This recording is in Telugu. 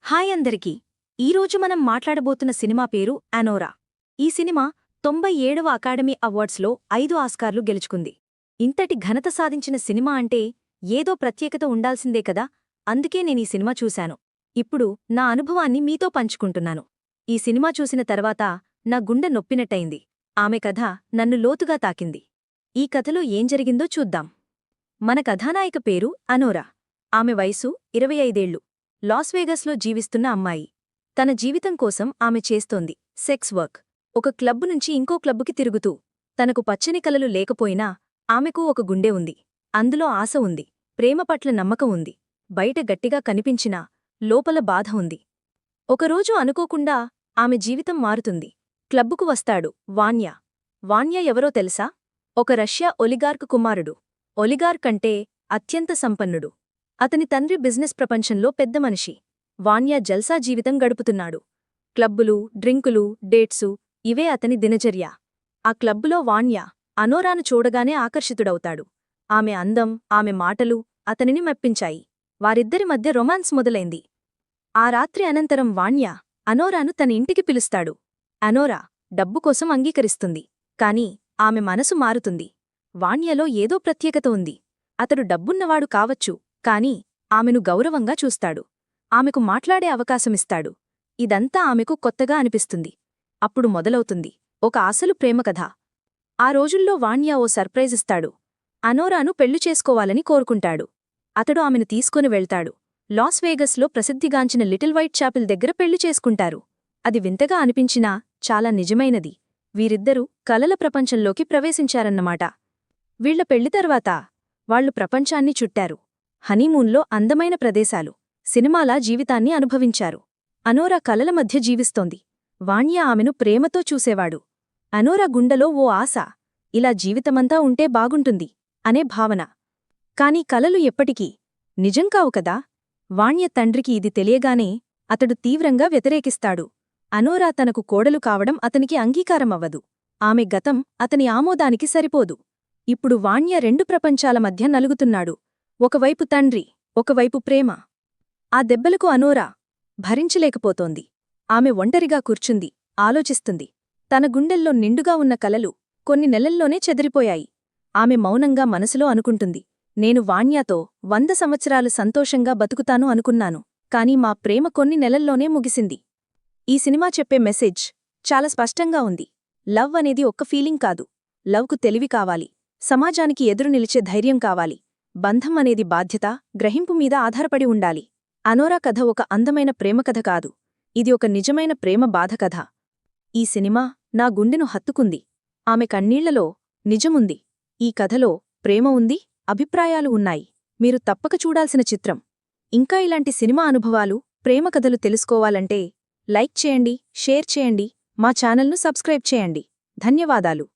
హాయ్ అందరికీ ఈరోజు మనం మాట్లాడబోతున్న సినిమా పేరు అనోరా. ఈ సినిమా 97వ అకాడమీ అవార్డ్స్లో 5 ఆస్కార్లు గెలుచుకుంది. ఇంతటి ఘనత సాధించిన సినిమా అంటే ఏదో ప్రత్యేకత ఉండాల్సిందే కదా. అందుకే నేనీ సినిమా చూశాను. ఇప్పుడు నా అనుభవాన్ని మీతో పంచుకుంటున్నాను. ఈ సినిమా చూసిన తర్వాత నా గుండె నొప్పినట్టయింది. ఆమె కథ నన్ను లోతుగా తాకింది. ఈ కథలో ఏం జరిగిందో చూద్దాం. మన కథానాయిక పేరు అనోరా. ఆమె వయసు 25 ఏళ్లు. లాస్వేగస్లో జీవిస్తున్న అమ్మాయి. తన జీవితం కోసం ఆమె చేస్తోంది సెక్స్ వర్క్. ఒక క్లబ్బు నుంచి ఇంకో క్లబ్బుకి తిరుగుతూ. తనకు పచ్చని కలలు లేకపోయినా ఆమెకు ఒక గుండె ఉంది. అందులో ఆశ ఉంది, ప్రేమ పట్ల నమ్మకం ఉంది. బయట గట్టిగా కనిపించినా లోపల బాధ ఉంది. ఒకరోజు అనుకోకుండా ఆమె జీవితం మారుతుంది. క్లబ్బుకు వస్తాడు వాన్యా. వాన్యా ఎవరో తెలుసా? ఒక రష్యా ఒలిగార్క్ కుమారుడు. ఒలిగార్క్ అంటే అత్యంత సంపన్నుడు. అతని తండ్రి బిజినెస్ ప్రపంచంలో పెద్ద మనిషి. వాన్యా జల్సా జీవితం గడుపుతున్నాడు. క్లబ్బులు, డ్రింకులు, డేట్సు ఇవే అతని దినచర్య. ఆ క్లబ్బులో వాన్యా అనోరాను చూడగానే ఆకర్షితుడవుతాడు. ఆమె అందం, ఆమె మాటలు అతనిని మెప్పించాయి. వారిద్దరి మధ్య రొమాన్స్ మొదలైంది. ఆ రాత్రి అనంతరం వాన్యా అనోరాను తన ఇంటికి పిలుస్తాడు. అనోరా డబ్బు కోసం అంగీకరిస్తుంది. కాని ఆమె మనసు మారుతుంది. వాన్యాలో ఏదో ప్రత్యేకత ఉంది. అతడు డబ్బున్నవాడు కావచ్చు, కాని ఆమెను గౌరవంగా చూస్తాడు. ఆమెకు మాట్లాడే అవకాశమిస్తాడు. ఇదంతా ఆమెకు కొత్తగా అనిపిస్తుంది. అప్పుడు మొదలవుతుంది ఒక అసలు ప్రేమకథ. ఆ రోజుల్లో వాన్యా ఓ సర్ప్రైజిస్తాడు. అనోరాను పెళ్లి చేసుకోవాలని కోరుకుంటాడు. అతడు ఆమెను తీసుకుని వెళ్తాడు. లాస్వేగస్లో ప్రసిద్ధిగాంచిన లిటిల్ వైట్ చాపిల్ దగ్గర పెళ్లి చేసుకుంటారు. అది వింతగా అనిపించినా చాలా నిజమైనది. వీరిద్దరూ కలల ప్రపంచంలోకి ప్రవేశించారన్నమాట. వీళ్ల పెళ్లి తర్వాత వాళ్లు ప్రపంచాన్ని చుట్టారు. హనీమూన్లో అందమైన ప్రదేశాలు, సినిమాలా జీవితాన్ని అనుభవించారు. అనోరా కలల మధ్య జీవిస్తోంది. వాన్యా ఆమెను ప్రేమతో చూసేవాడు. అనోరా గుండెలో ఓ ఆశ, ఇలా జీవితమంతా ఉంటే బాగుంటుంది అనే భావన. కాని కలలు ఎప్పటికీ నిజం కావు కదా. వాన్య తండ్రికి ఇది తెలియగానే అతడు తీవ్రంగా వ్యతిరేకిస్తాడు. అనోరా తనకు కోడలు కావడం అతనికి అంగీకారమవ్వదు. ఆమె గతం అతని ఆమోదానికి సరిపోదు. ఇప్పుడు వాన్య రెండు ప్రపంచాల మధ్య నలుగుతున్నాడు. ఒకవైపు తండ్రి, ఒకవైపు ప్రేమ. ఆ దెబ్బలకు అనోరా భరించలేకపోతోంది. ఆమె ఒంటరిగా కూర్చుంది, ఆలోచిస్తుంది. తన గుండెల్లో నిండుగా ఉన్న కలలు కొన్ని నెలల్లోనే చెదిరిపోయాయి. ఆమె మౌనంగా మనసులో అనుకుంటుంది, నేను వాన్యాతో 100 సంవత్సరాలు సంతోషంగా బతుకుతాను అనుకున్నాను. కాని మా ప్రేమ కొన్ని నెలల్లోనే ముగిసింది. ఈ సినిమా చెప్పే మెసేజ్ చాలా స్పష్టంగా ఉంది. లవ్ అనేది ఒక్క ఫీలింగ్ కాదు. లవ్కు తెలివి కావాలి, సమాజానికి ఎదురు నిలిచే ధైర్యం కావాలి. బంధం అనేది బాధ్యత, గ్రహింపు మీద ఆధారపడి ఉండాలి. అనోరా కథ ఒక అందమైన ప్రేమకథ కాదు, ఇది ఒక నిజమైన ప్రేమ బాధ కథ. ఈ సినిమా నా గుండెను హత్తుకుంది. ఆమె కన్నీళ్లలో నిజముంది. ఈ కథలో ప్రేమ ఉంది, అభిప్రాయాలు ఉన్నాయి. మీరు తప్పక చూడాల్సిన చిత్రం. ఇంకా ఇలాంటి సినిమా అనుభవాలు, ప్రేమ కథలు తెలుసుకోవాలంటే లైక్ చేయండి, షేర్ చేయండి, మా ఛానల్ను సబ్స్క్రైబ్ చేయండి. ధన్యవాదాలు.